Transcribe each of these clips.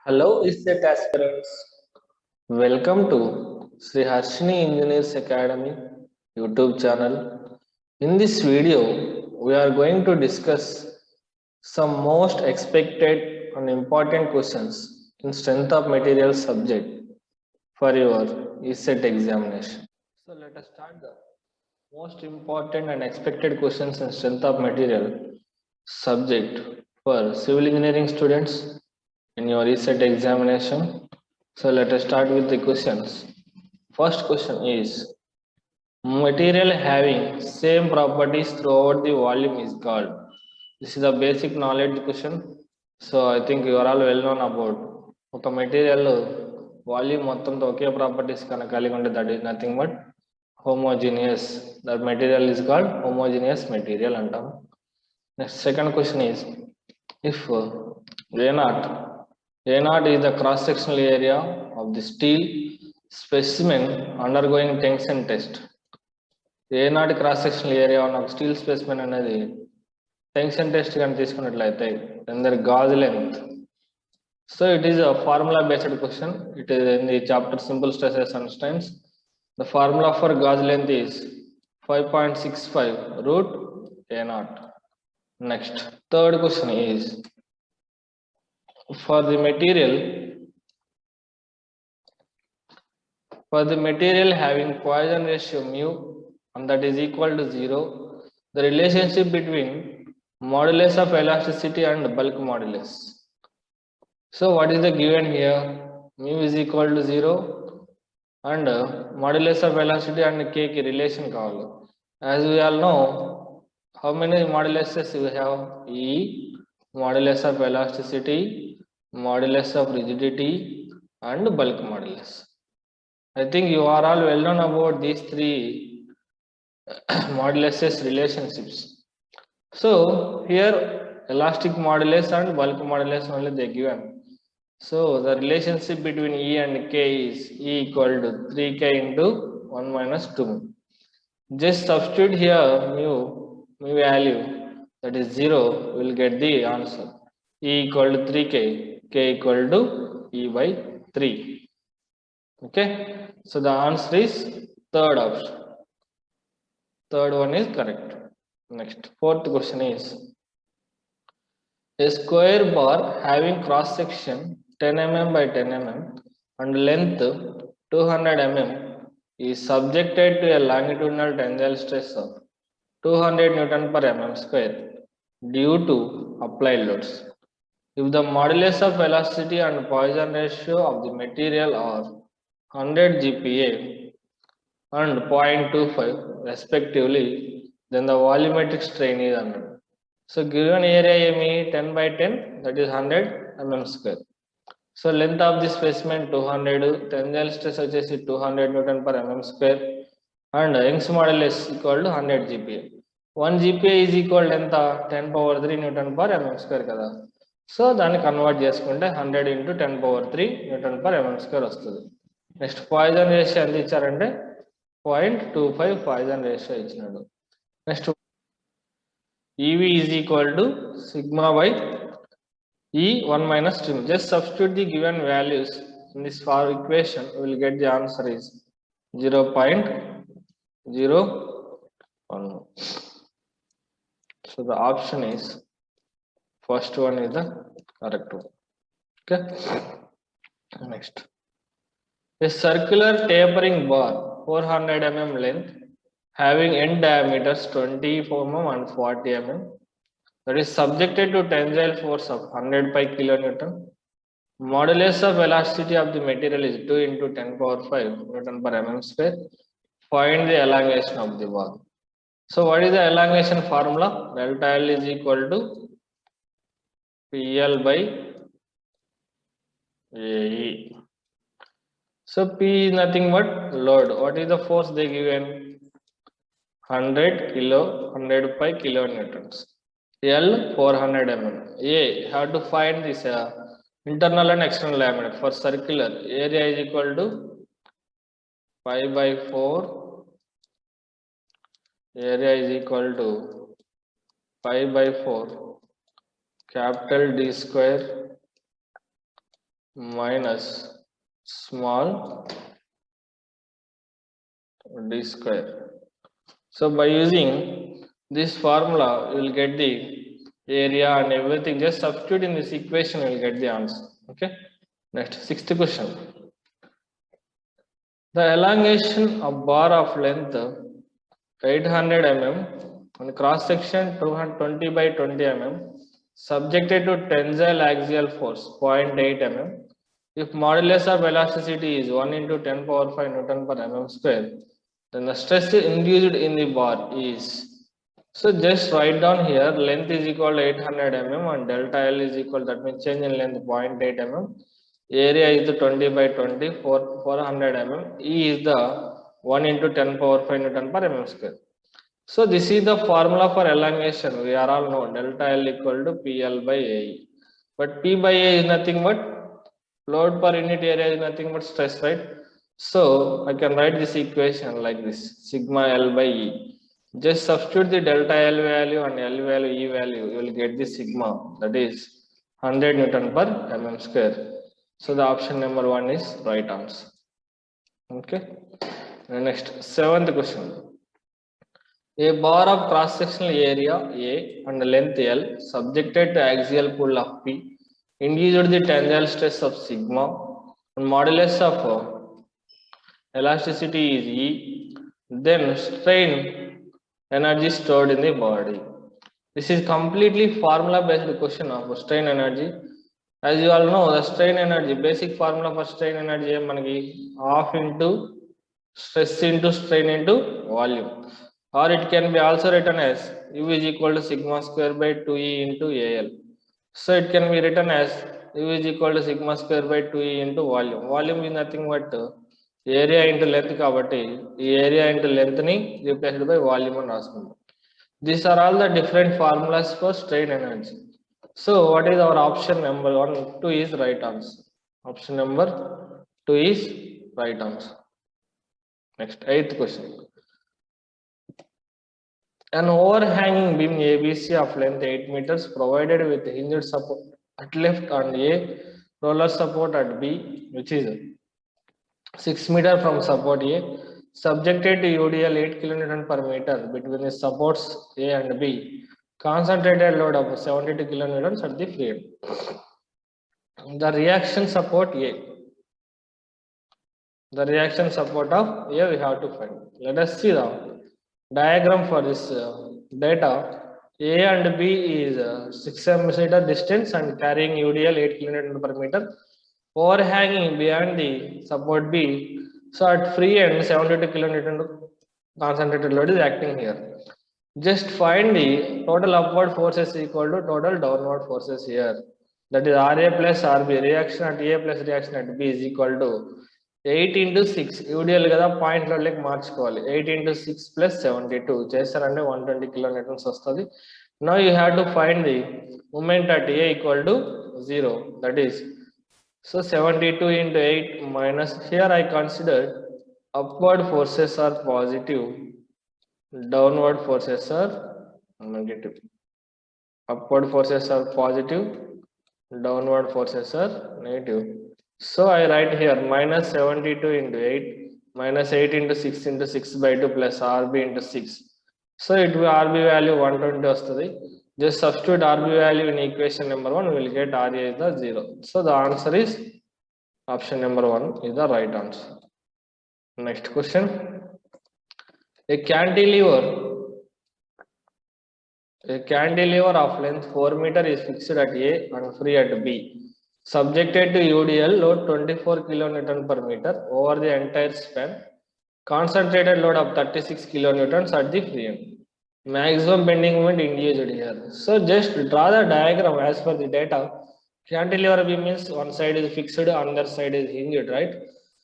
Hello, ESET aspirants. Welcome to Sri Harshini Engineers Academy YouTube channel. In this video, we are going to discuss some most expected and important questions in strength of material subject for your ESET examination. So let us start the most important and expected questions in strength of material subject for civil engineering students in your ESET examination. So let us start with the questions. First question is material having same properties throughout the volume is called. This is a basic knowledge question. So I think you are all well known about ఒక material volume మొత్తంతో ఒకే properties కనుక కలిగి ఉంటే that is nothing but homogeneous. That material is called homogeneous material అంటాం. Next second question is if A0 is the cross-sectional area of the steel specimen undergoing tension test. A0 cross-sectional area on a steel specimen అనేది tension test కానీ తీసుకున్నట్లయితే then their gauge length. So it is a formula based question. It is in the chapter simple stresses and strains. The formula for gauge length is 5.65 root A0. Next, third question is for the material having Poisson ratio mu and that is equal to 0, the relationship between modulus of elasticity and bulk modulus. So what is the given here? Mu is equal to 0 and modulus of elasticity and k ki relation kavali. As we all know, how many moduluses we have? E, modulus of elasticity, modulus of rigidity and bulk modulus. I think you are all well known about these three moduluses relationships. So here elastic modulus and bulk modulus only they given. So the relationship between E and K is E equal to 3K into 1 minus 2. Just substitute here mu value, that is 0, we will get the answer. E equal to 3K, K equal to E by 3. Okay, so the answer is third option. Third one is correct. Next, fourth question is a square bar having cross section 10 mm by 10 mm and length 200 mm is subjected to a longitudinal tensile stress of 200 Newton per mm square due to applied loads. If the modulus of elasticity and Poisson ratio of the material are 100 GPa and 0.25 respectively, then the volumetric strain is 100. So given area ME 10 by 10, that is 100 mm square. So length of the specimen 200, tensile stress వచ్చేసి 200 Newton per mm square and Young's modulus equal to 100 GPa. 1 GPa is equal to ఎంత 10 power 3 Newton per mm square కదా. So దాన్ని convert చేసుకుంటే 100 into 10 power 3 Newton per mm square వస్తుంది. Next poison ratio ఎంత ఇచ్చారంటే 0.25 poison ratio ఇచ్చినాడు. Next EV is equal to sigma by E 1 minus 2. Just substitute the given values in this equation, we will get the answer is 0.01. So the option is first one is the correct one. Okay. Next, a circular tapering bar 400 mm length having end diameters 20 mm and 40 mm that is subjected to tensile force of 100 by kilonewton. Modulus of elasticity of the material is 2 into 10 power 5 Newton per mm square. Find the elongation of the bar. So what is the elongation formula? Delta L is equal to PL by AE. So P is nothing but load. What is the force they given? 100 by kilonewtons. L 400 mm. A have to find this internal and external diameter for circular. Area is equal to 5 by 4. Area is equal to 5 by 4 capital D square minus small d square. So by using this formula, you will get the area and everything. Just substitute in this equation, you will get the answer. Okay. Next, sixth question. The elongation of bar of length 800 mm and cross section 220 by 20 mm subjected to tensile axial force 0.8 mm. If modulus of elasticity is 1 into 10 power 5 Newton per mm square, then the stress induced in the bar is. So just write down here, length is equal to 800 mm and delta L is equal, that means change in length 0.8 mm. Area is the 20 by 20, 400 mm. E is the 1 into 10 power 5 Newton per mm square. So this is the formula for elongation. We are all know delta L equal to PL by AE. But P by A is nothing but load per unit area is nothing but stress, right? So I can write this equation like this, sigma L by E. Just substitute the delta L value and L value, E value, you will get the sigma, that is 100 Newton per mm square. So the option number 1 is right answer. Okay. And next, seventh question. A bar of cross-sectional area A and length L subjected to axial pull of P induced the tensile stress of sigma and modulus of elasticity is E. Then strain energy stored in the body. This is completely formula based question of strain energy. As you all know, the strain energy, basic formula for strain energy half into stress into strain into volume, or it can be also written as U is equal to sigma square by 2E into AL. So it can be written as U is equal to sigma square by 2E into volume. Volume is nothing but area into length kabatti ee area into length ni replaced by volume అని రాసుకుంటాం. These are all the different formulas for strain energy. So what is our option number 1? 2 is right answer. Option number 2 is right answer. Next, eighth question. An overhanging beam ABC of length 8 meters provided with hinged support at left and A roller support at B, which is 6 meters from support A, subjected to UDL 8 kN per meter between the supports A and B, concentrated load of 72 kN at the free end. The reaction support A. The reaction support of A we have to find. Let us see the diagram for this data. A and B is 6 meter distance and carrying UDL 8 kN per meter. Overhanging beyond the support B. So at free end 72 kN concentrated load is acting here. Just find the total upward forces equal to total downward forces here. That is RA plus RB. Reaction at A plus reaction at B is equal to 8 into 6. UDL kada point load like marchukovali. 8 into 6 plus 72. Chesarante 120 kilonewtons vastadi. Now you have to find the moment at A equal to 0. That is, so 72 into 8 minus, here I considered upward forces are positive, downward forces are negative. Upward forces are positive, downward forces are negative. So I write here minus 72 into 8 minus 8 into 6 into 6 by 2 plus RB into 6. So it will RB value 120 vastadi. Just substitute RB value in equation number 1, we will get RA is the 0. So the answer is option number 1 is the right answer. Next question. A cantilever of length 4 meter is fixed at A and free at B, subjected to UDL load 24 kilonewton per meter over the entire span, concentrated load of 36 kilonewtons at the free end. Maximum bending moment induced here. So just draw the diagram as per the data. Cantilever beam means one side is fixed, another side is hinged, right?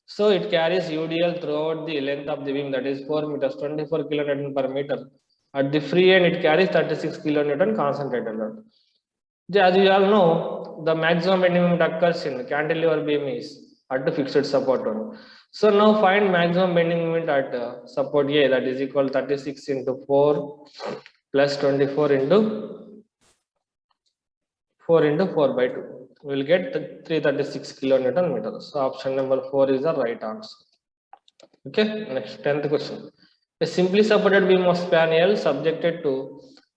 So it carries UDL throughout the length of the beam, that is 4 meters, 24 kilonewton per meter. At the free end, it carries 36 kilonewton concentrated load. As you all know, the maximum bending moment occurs in cantilever beam is at the fixed support only. So now find maximum bending moment at support A, that is equal 36 into 4 plus 24 into 4 by 2. we will get 336 kilonewton meter. So option number 4 is the right answer. Okay, next 10th question. A simply supported beam of span L subjected to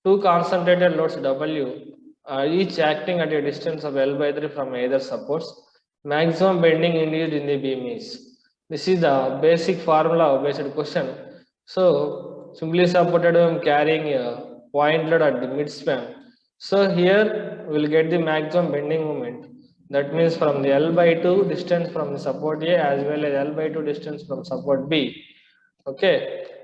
two concentrated loads W, each acting at a distance of L by 3 from either supports. Maximum bending induced in the beam is. This is the basic formula based question. So simply supported beam carrying a point load at the midspan. So here we will get the maximum bending moment. That means from the L by 2 distance from the support A as well as L by 2 distance from support B. Okay,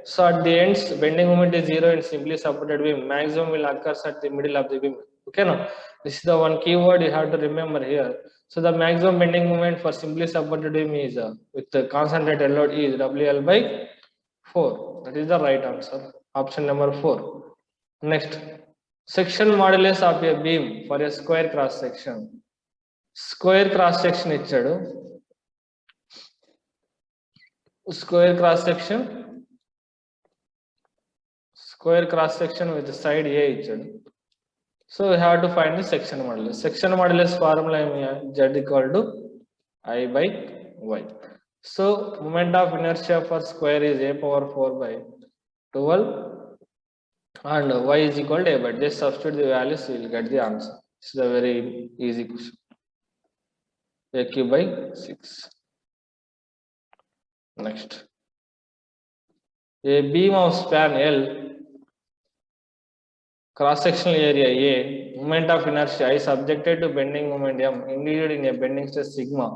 so at the ends bending moment is 0 and simply supported beam. Maximum will occur at the middle of the beam. Okay, now this is the one keyword you have to remember here. So the maximum bending moment for simply supported beam is with the concentrated load is WL by 4. That is the right answer. Option number 4. Next, section modulus of a beam for a square cross section. Square cross section ఇచ్చాడు. Square cross section with the side A ఇచ్చాడు. So we have to find the section modulus. Section modulus formula Z equal to I by Y. So moment of inertia for square is A power 4 by 12 and Y is equal to A by. Just substitute the values, you will get the answer. This is a very easy question. AQ by 6. Next, a beam of span L, cross-sectional area A, moment of inertia I subjected to bending moment M, induced in a bending stress sigma.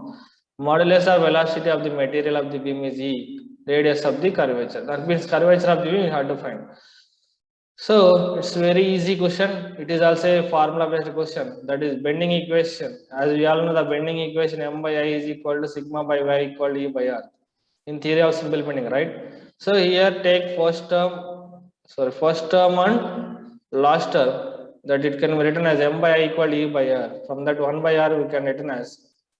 Modulus of velocity of the material of the beam is E, radius of the curvature. That means curvature of the beam you have to find. So it's very easy question. It is also a formula based question, that is bending equation. As we all know, the bending equation M by I is equal to sigma by Y equal to E by R in theory of simple bending, right? So here take first term and last term, that it can be written as M by I equal to E by R. From that 1 by R we can written as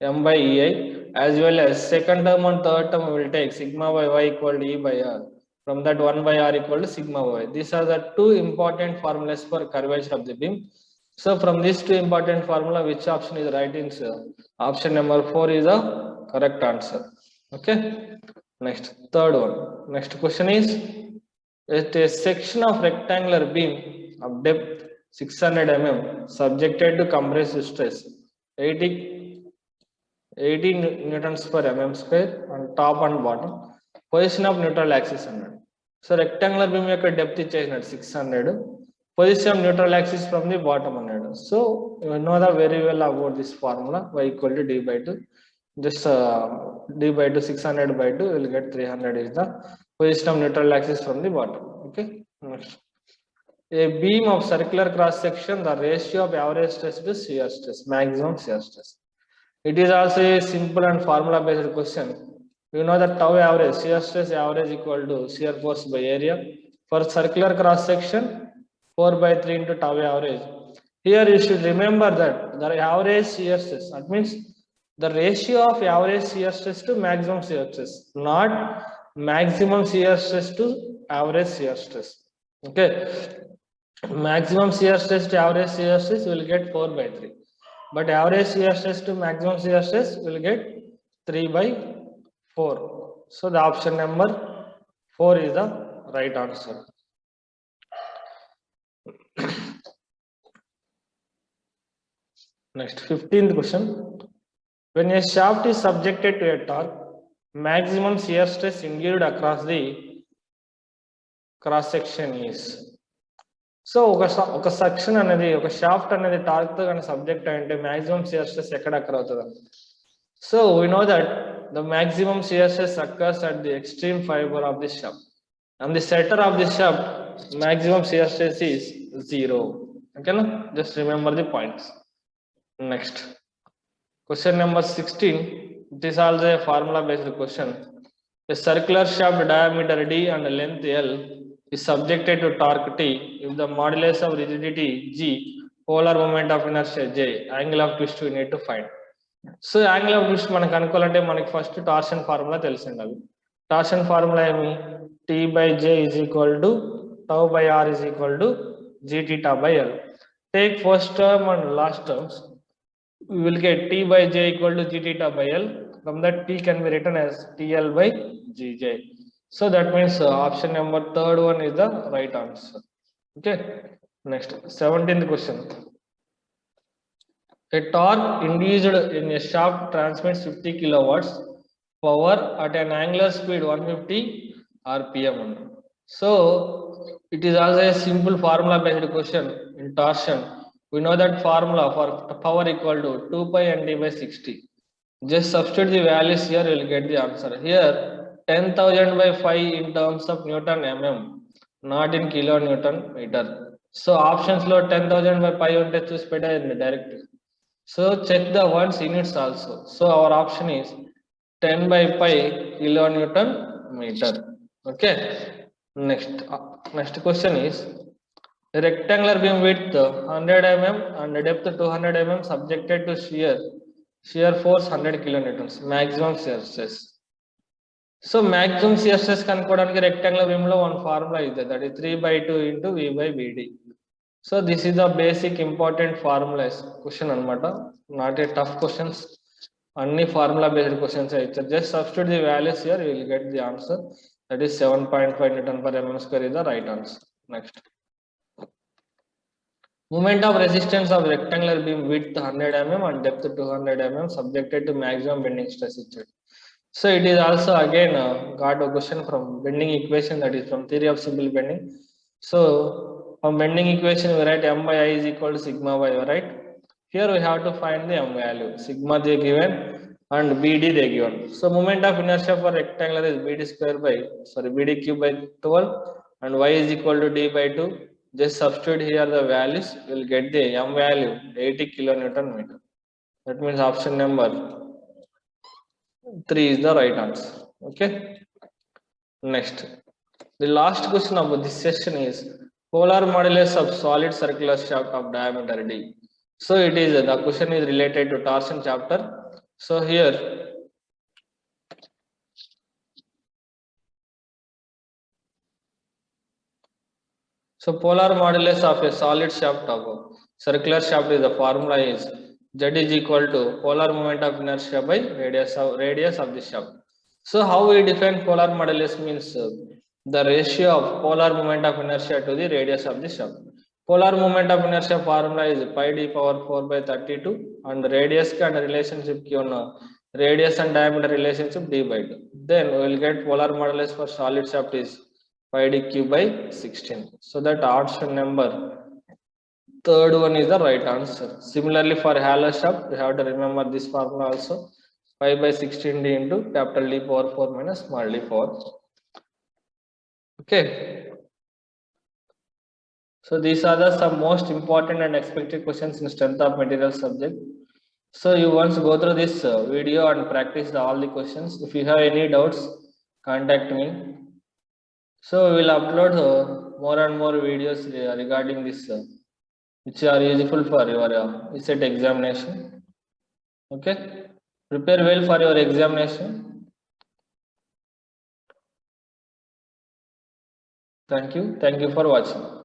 M by EI, as well as second term and third term we will take sigma by Y equal to E by R. From that 1 by R equal to sigma by Y. These are the two important formulas for curvature of the beam. So from these two important formula, which option is right answer? Option number 4 is the correct answer. Okay, next third one. Next question is, a section of rectangular beam of depth 600 mm subjected to compressive stress 80 newtons per mm square on top and bottom. Position of neutral axis అన్నాడు. So rectangular beam యొక్క depth ఇచ్చేసినాడు 600, position of neutral axis from the bottom అన్నాడు. So you know the very well about this formula y equal to d by 2. Just d by 2, 600 by 2 will get 300 is the position of neutral axis from the bottom. Okay, next, a beam of circular cross section, the ratio of average stress to shear stress, maximum shear stress. It is also a simple and formula based question. You know that tau average, shear stress average equal to shear force by area. For circular cross section 4 by 3 into tau average. Here you should remember that the average shear stress, that means the ratio of average shear stress to maximum shear stress, not maximum shear stress to average shear stress. Okay, maximum shear stress to average shear stress will get 4 by 3, but average shear stress to maximum shear stress will get 3 by 4. So the option number 4 is the right answer. Next, 15th question. When a shaft is subjected to a torque, maximum shear stress induced across the cross section is. So ఒక section అనేది, ఒక shaft అనేది torque తో కానీ subject అంటే maximum shear stress ఎక్కడ అక్కడ అవుతుంది. So we know that the maximum shear stress occurs at the extreme fiber of the shaft, and the center of the shaft maximum shear stress is 0. Okay, no? Just remember the points. Next, question number 16. It is also a formula based question. A circular shaft diameter d and length L is subjected to torque T if the modulus of rigidity G, polar moment of inertia J, angle of twist we need to find. So angle of twist మనకు అనుకోవాలంటే మనకి first torsion formula తెలిసిండాలి. Torsion formula ఏమి? T by J is equal to tau by R is equal to G theta by L. Take first term and last terms. we will get T by J equal to G theta by L. From that, T can be written as TL by Gj. So that means option number third one is the right answer. Okay. Next, 17th question. A torque induced in a shaft transmits 50 kilowatts power at an angular speed 150 rpm. So it is also a simple formula based question in torsion. We know that formula for power equal to 2 pi nd by 60. Just substitute the values here, you will get the answer. Here 10,000 by 5 in terms of Newton mm, not in kilonewton meter. So options lo 10,000 by pi unte choose petayandi direct. So check the ones units also. So our option is 10 by pi kilonewton meter. Okay. Next question is a rectangular beam width 100 mm and depth 200 mm subjected to shear force 100 kilonewtons. Maximum shear stress. So maximum shear stress కనుక్కోవడానికి rectangular beam లో one formula is there, that is 3 by 2 into V by VD. So this is the basic important formula question anamata, not a tough questions. Only formula based questions are ichcharu. Just substitute the values here, you will get the answer. That is 7.5 Newton per mm square is the right answer. Next. Moment of resistance of rectangular beam width 100 mm and depth 200 mm subjected to maximum bending stress ichcharu. So it is also again got a question from bending equation, that is from theory of simple bending. So from bending equation we write m by I is equal to sigma by, right? Here we have to find the m value. Sigma they given and BD they given. So moment of inertia for rectangular is BD square by BD cube by 12 and y is equal to d by 2. Just substitute here the values, you will get the m value 80 kilonewton meter. That means option number 3 is the right answer. Okay. Next, the last question of this session is polar modulus of solid circular shaft of diameter d. So it is the question is related to torsion chapter. So here polar modulus of a solid shaft of circular shaft is the formula is Z is equal to polar moment of inertia by radius of the shaft. So how we define polar modulus means the ratio of polar moment of inertia to the radius of the shaft. Polar moment of inertia formula is pi d power 4 by 32 and radius and relationship given radius and diameter relationship d by 2. Then we will get polar modulus for solid shaft is pi d cube by 16. So that option number third one is the right answer. Similarly for halo shaft, we have to remember this formula also. Pi by 16d into capital D power 4 minus small d power. Okay. So these are the some most important and expected questions in strength of material subject. So you once go through this video and practice all the questions. If you have any doubts, contact me. So we will upload more and more videos regarding this which are useful for your ECET examination. Okay. Prepare well for your examination. Thank you for watching.